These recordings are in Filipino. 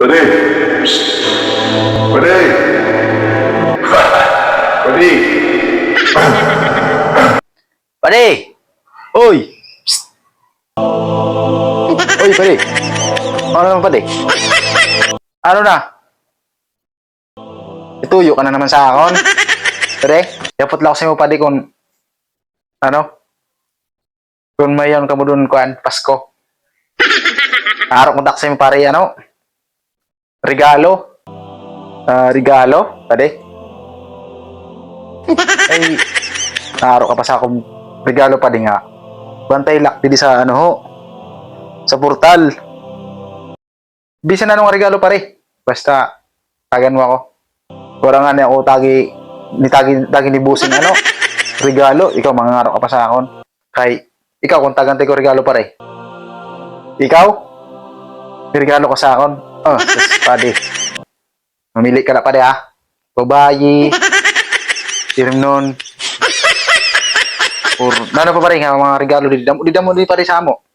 Pwede. Psst. Pwede. Pwede. Pare! Uy! Psst! Uy, pare! Ano naman, pare? Ano na? Ituyo ka na naman sa akon. Pare, yapot lang ko sa iyo, pare, kung ano? Kung mayon ka mo dun, kuan, Pasko. Araw ko sa iyo, pare, ano? Regalo? Regalo? Pare? Ay, araw ka pa sa akong regalo pa din nga. Bantay lak di sa ano ho. Sa portal. Bisa na nung regalo pare. Basta tagan mo ako. Wala nga na ako tagi ni busing ano. Regalo, ikaw mangangarap ka pa sa akon. Kay ikaw kung tagantay ko regalo pare. Ikaw? Regalo ka sa akon. Oh, sus, pade. Mamili ka na pade ha. Babayi. Tirim nun. Or nano pa pare nga mga regalo di damo di pare sa amo.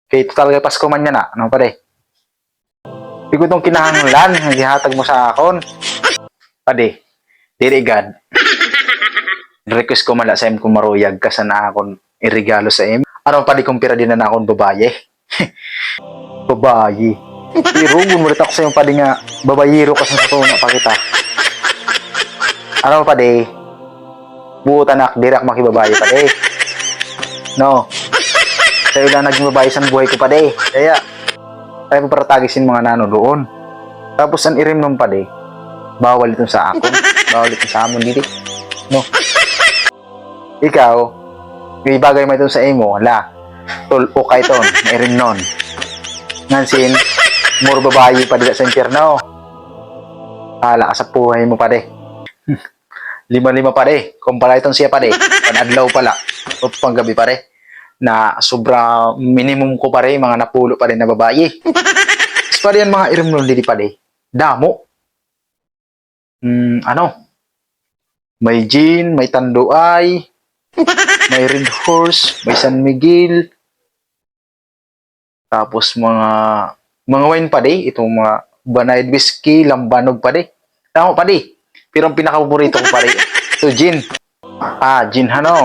Kay total kay Pasko man yan na. Ano pare? Di ko itong kinahanglan ang gihatag mo sa akon. Pade, diri gad. Request ko mala sa im kung maruyag ka sa na akon iregalo sa im. Ano pade kung pira din na akon babaye. Babayi. Irugon mo rin ako sa yung pade nga babayiro ka sa tuna pa kita. Ano pade? Buutan ak dirak makibabaye pade. No. Sa'yo lang naging babae sa buhay ko pade. Kaya tayo mo para tagisin mga nano doon. Tapos ang irim nung pade, bawal ito sa akon. Bawal ito sa amon dito. No. Ikaw, may bagay mo ito sa imo, wala. Tol o kay ton, irim nun. Ngansin, more babae pa dila sa impyerno. Hala ka sa buhay mo pade. 5-5 pare, kumpara itong siya pare, panadlaw pala, o panggabi pare, na sobra minimum ko pare, mga napulo pare na babae. Tapos pare yan mga irim nun dili pare, damo. Ano? May Jean, may Tanduay, may Red Horse, may San Miguel, tapos mga wine pare, itong mga Banayad Whiskey, Lambanog pare. Tama pare. Pero ang pinaka-paborito ko pare, ito, gin. Gin ano.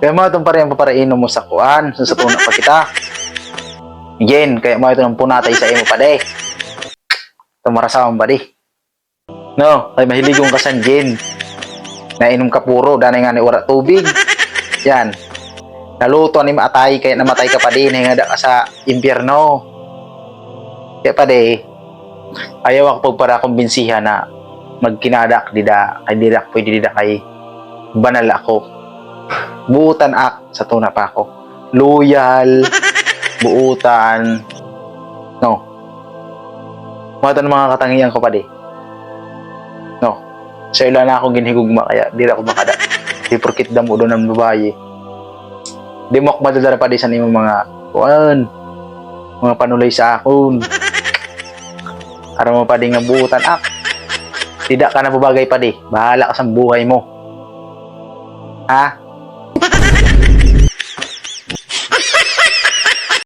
Kaya mga itong pare ang paparainom mo sa kuan, sa tuna pa kita. Gin, kaya mga ito ng punatay sa imo pare. Ito marasawang pare. No, kaya mahiligong ka sa gin. Nainom ka puro, danay nga ni wala tubig. Yan. Naluto ni maatay, kaya namatay ka pa din, hingada ka sa impyerno. Kaya pare, ayaw ako para kumbinsihan na magkinadak dida kay didak pwede dida kay banal ako. Buutan ak sa tuna pa ako. Loyal, buutan. No. Mga mga katangian ko pa di. No. Sa ila na akong ginhigugma kaya di ako makada. Di porkit damo do ng babae. Di mo ako madadara pa di sa nimo mga kuan. Mga panulay sa akon. Para mo pa din nga buutan ak. Tidak ka na babagay pa di. Bahala ka sa buhay mo. Ha?